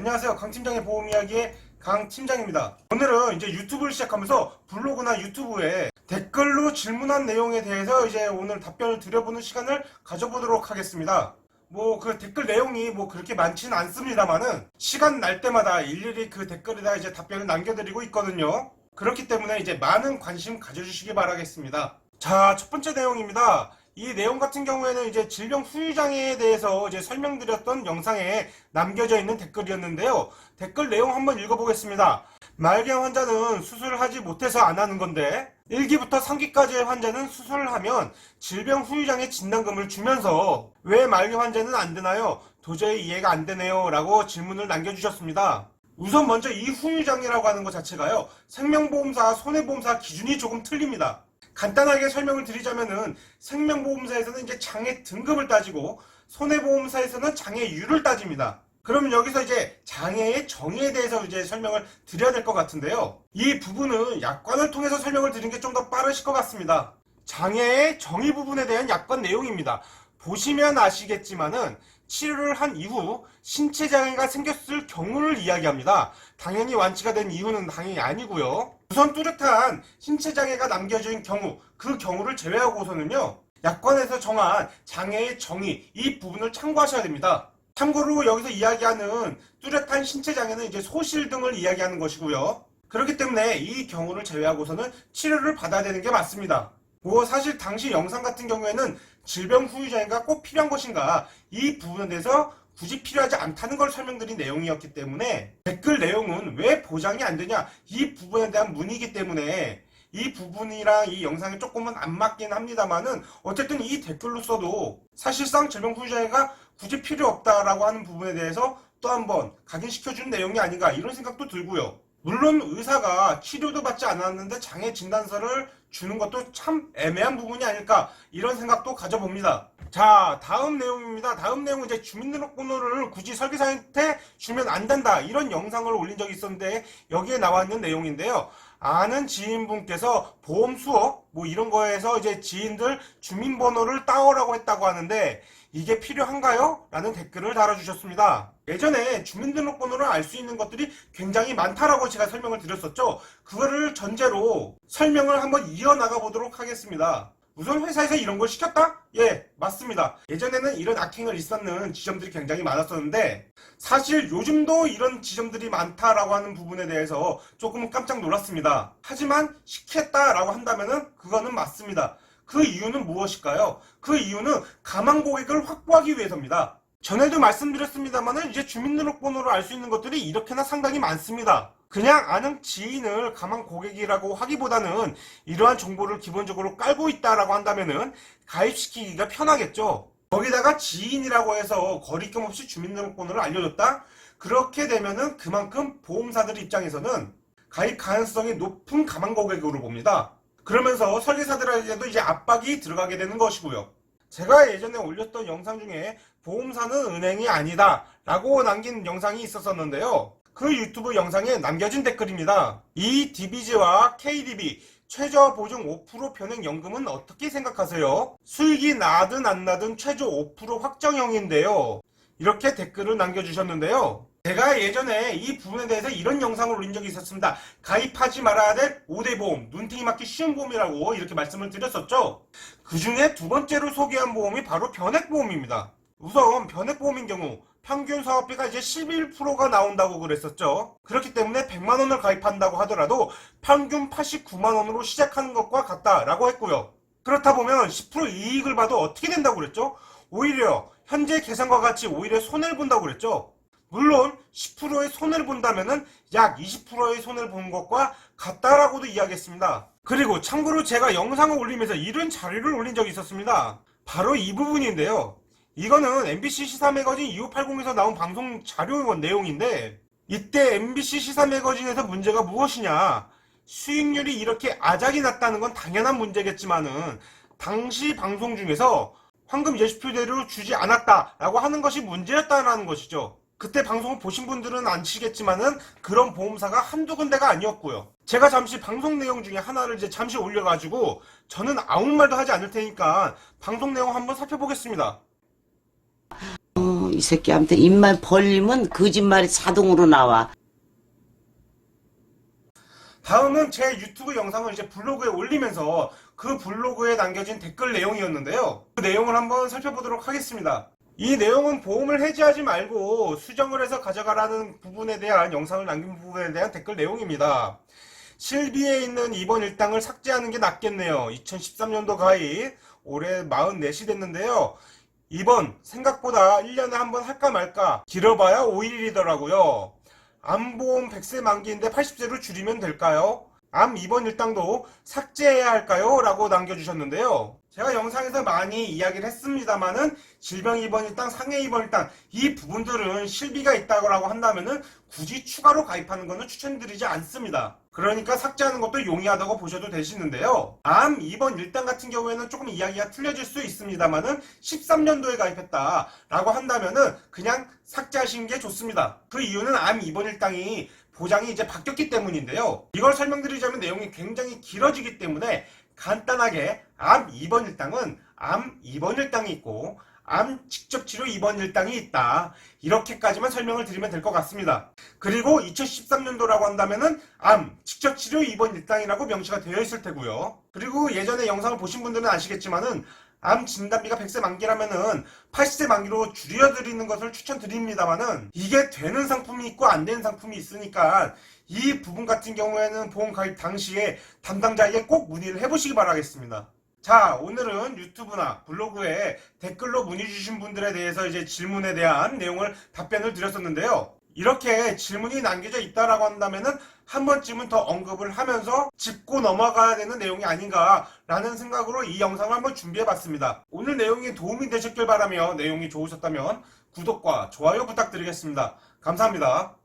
안녕하세요. 강팀장의 보험이야기의 강팀장입니다. 오늘은 이제 유튜브를 시작하면서 블로그나 유튜브에 댓글로 질문한 내용에 대해서 이제 오늘 답변을 드려보는 시간을 가져보도록 하겠습니다. 그 댓글 내용이 그렇게 많지는 않습니다만은 시간 날 때마다 일일이 그 댓글에다 이제 답변을 남겨드리고 있거든요. 그렇기 때문에 이제 많은 관심 가져주시기 바라겠습니다. 자, 첫 번째 내용입니다. 이 내용 같은 경우에는 이제 질병 후유장애에 대해서 이제 설명드렸던 영상에 남겨져 있는 댓글이었는데요. 댓글 내용 한번 읽어보겠습니다. 말기암 환자는 수술을 하지 못해서 안 하는 건데 1기부터 3기까지의 환자는 수술을 하면 질병 후유장애 진단금을 주면서 왜 말기 환자는 안 되나요? 도저히 이해가 안 되네요 라고 질문을 남겨주셨습니다. 우선 먼저 이 후유장애라고 하는 것 자체가요, 생명보험사, 손해보험사 기준이 조금 틀립니다. 간단하게 설명을 드리자면은 생명보험사에서는 이제 장애 등급을 따지고 손해보험사에서는 장애율을 따집니다. 그럼 여기서 이제 장애의 정의에 대해서 이제 설명을 드려야 될 것 같은데요. 이 부분은 약관을 통해서 설명을 드리는 게 좀 더 빠르실 것 같습니다. 장애의 정의 부분에 대한 약관 내용입니다. 보시면 아시겠지만은 치료를 한 이후 신체 장애가 생겼을 경우를 이야기합니다. 당연히 완치가 된 이유는 당연히 아니고요. 우선 뚜렷한 신체 장애가 남겨진 경우, 그 경우를 제외하고서는요, 약관에서 정한 장애의 정의, 이 부분을 참고하셔야 됩니다. 참고로 여기서 이야기하는 뚜렷한 신체 장애는 이제 소실 등을 이야기하는 것이고요. 그렇기 때문에 이 경우를 제외하고서는 치료를 받아야 되는 게 맞습니다. 사실 당시 영상 같은 경우에는 질병 후유장애가 꼭 필요한 것인가, 이 부분에 대해서 굳이 필요하지 않다는 걸 설명드린 내용이었기 때문에 댓글 내용은 왜 보장이 안 되냐, 이 부분에 대한 문의이기 때문에 이 부분이랑 이 영상이 조금은 안 맞긴 합니다만은 어쨌든 이 댓글로서도 사실상 질병 후유장애가 굳이 필요 없다라고 하는 부분에 대해서 또 한번 각인시켜주는 내용이 아닌가, 이런 생각도 들고요. 물론 의사가 치료도 받지 않았는데 장애 진단서를 주는 것도 참 애매한 부분이 아닐까, 이런 생각도 가져봅니다. 자, 다음 내용입니다. 다음 내용은 이제 주민등록번호를 굳이 설계사한테 주면 안 된다, 이런 영상을 올린 적이 있었는데 여기에 나와 있는 내용인데요. 아는 지인분께서 보험 수업 이런 거에서 이제 지인들 주민번호를 따오라고 했다고 하는데 이게 필요한가요? 라는 댓글을 달아주셨습니다. 예전에 주민등록번호를 알 수 있는 것들이 굉장히 많다라고 제가 설명을 드렸었죠. 그거를 전제로 설명을 한번 이어나가 보도록 하겠습니다. 우선 회사에서 이런 걸 시켰다? 예, 맞습니다. 예전에는 이런 악행을 있었는 지점들이 굉장히 많았었는데 사실 요즘도 이런 지점들이 많다라고 하는 부분에 대해서 조금은 깜짝 놀랐습니다. 하지만 시켰다라고 한다면은 그거는 맞습니다. 그 이유는 무엇일까요? 그 이유는 가망 고객을 확보하기 위해서입니다. 전에도 말씀드렸습니다만은 이제 주민등록번호를 알 수 있는 것들이 이렇게나 상당히 많습니다. 그냥 아는 지인을 가망 고객이라고 하기보다는 이러한 정보를 기본적으로 깔고 있다라고 한다면은 가입시키기가 편하겠죠. 거기다가 지인이라고 해서 거리낌 없이 주민등록번호를 알려줬다? 그렇게 되면은 그만큼 보험사들 입장에서는 가입 가능성이 높은 가망 고객으로 봅니다. 그러면서 설계사들에게도 이제 압박이 들어가게 되는 것이고요. 제가 예전에 올렸던 영상 중에 보험사는 은행이 아니다 라고 남긴 영상이 있었는데요. 그 유튜브 영상에 남겨진 댓글입니다. 이 DBG와 KDB 최저 보증 5% 변액연금은 어떻게 생각하세요? 수익이 나든 안 나든 최저 5% 확정형인데요. 이렇게 댓글을 남겨주셨는데요. 제가 예전에 이 부분에 대해서 이런 영상을 올린 적이 있었습니다. 가입하지 말아야 될 5대 보험, 눈탱이 맞기 쉬운 보험이라고 이렇게 말씀을 드렸었죠. 그 중에 두 번째로 소개한 보험이 바로 변액보험입니다. 우선 변액보험인 경우 평균 사업비가 이제 11%가 나온다고 그랬었죠. 그렇기 때문에 100만원을 가입한다고 하더라도 평균 89만원으로 시작하는 것과 같다라고 했고요. 그렇다 보면 10% 이익을 봐도 어떻게 된다고 그랬죠? 오히려 현재 계산과 같이 오히려 손해를 본다고 그랬죠. 물론 10%의 손해를 본다면은 약 20%의 손해를 본 것과 같다라고도 이야기했습니다. 그리고 참고로 제가 영상을 올리면서 이런 자료를 올린 적이 있었습니다. 바로 이 부분인데요. 이거는 MBC 시사매거진 2580에서 나온 방송 자료 내용인데 이때 MBC 시사매거진에서 문제가 무엇이냐, 수익률이 이렇게 아작이 났다는 건 당연한 문제겠지만은 당시 방송 중에서 황금 예시표대로 주지 않았다라고 하는 것이 문제였다라는 것이죠. 그때 방송을 보신 분들은 아시겠지만은 그런 보험사가 한두 군데가 아니었고요. 제가 잠시 방송 내용 중에 하나를 이제 잠시 올려가지고 저는 아무 말도 하지 않을 테니까 방송 내용 한번 살펴보겠습니다. 이 새끼한테 입만 벌리면 거짓말이 자동으로 나와. 다음은 제 유튜브 영상을 이제 블로그에 올리면서 그 블로그에 남겨진 댓글 내용이었는데요. 그 내용을 한번 살펴보도록 하겠습니다. 이 내용은 보험을 해지하지 말고 수정을 해서 가져가라는 부분에 대한 영상을 남긴 부분에 대한 댓글 내용입니다. 실비에 있는 이번 일당을 삭제하는 게 낫겠네요. 2013년도 가입, 올해 44시 됐는데요. 이번 생각보다 1년에 한 번 할까 말까, 길어봐야 5일이더라고요. 암보험 100세 만기인데 80세로 줄이면 될까요? 암 이번 일당도 삭제해야 할까요? 라고 남겨주셨는데요. 제가 영상에서 많이 이야기를 했습니다만은 질병 입원 일당, 상해 입원 일당 이 부분들은 실비가 있다고 한다면은 굳이 추가로 가입하는 것은 추천드리지 않습니다. 그러니까 삭제하는 것도 용이하다고 보셔도 되시는데요. 암 입원 일당 같은 경우에는 조금 이야기가 틀려질 수 있습니다만은 13년도에 가입했다라고 한다면은 그냥 삭제하시는 게 좋습니다. 그 이유는 암 입원 일당이 보장이 이제 바뀌었기 때문인데요. 이걸 설명드리자면 내용이 굉장히 길어지기 때문에 간단하게 암 입원 일당은 암 입원 일당이 있고 암 직접치료 입원 일당이 있다. 이렇게까지만 설명을 드리면 될 것 같습니다. 그리고 2013년도라고 한다면은 암 직접치료 입원 일당이라고 명시가 되어 있을 테고요. 그리고 예전에 영상을 보신 분들은 아시겠지만은 암 진단비가 100세 만기라면은 80세 만기로 줄여드리는 것을 추천드립니다만은 이게 되는 상품이 있고 안 되는 상품이 있으니까 이 부분 같은 경우에는 보험 가입 당시에 담당자에게 꼭 문의를 해보시기 바라겠습니다. 자, 오늘은 유튜브나 블로그에 댓글로 문의 주신 분들에 대해서 이제 질문에 대한 내용을 답변을 드렸었는데요. 이렇게 질문이 남겨져 있다라고 한다면은 한 번쯤은 더 언급을 하면서 짚고 넘어가야 되는 내용이 아닌가라는 생각으로 이 영상을 한번 준비해봤습니다. 오늘 내용이 도움이 되셨길 바라며 내용이 좋으셨다면 구독과 좋아요 부탁드리겠습니다. 감사합니다.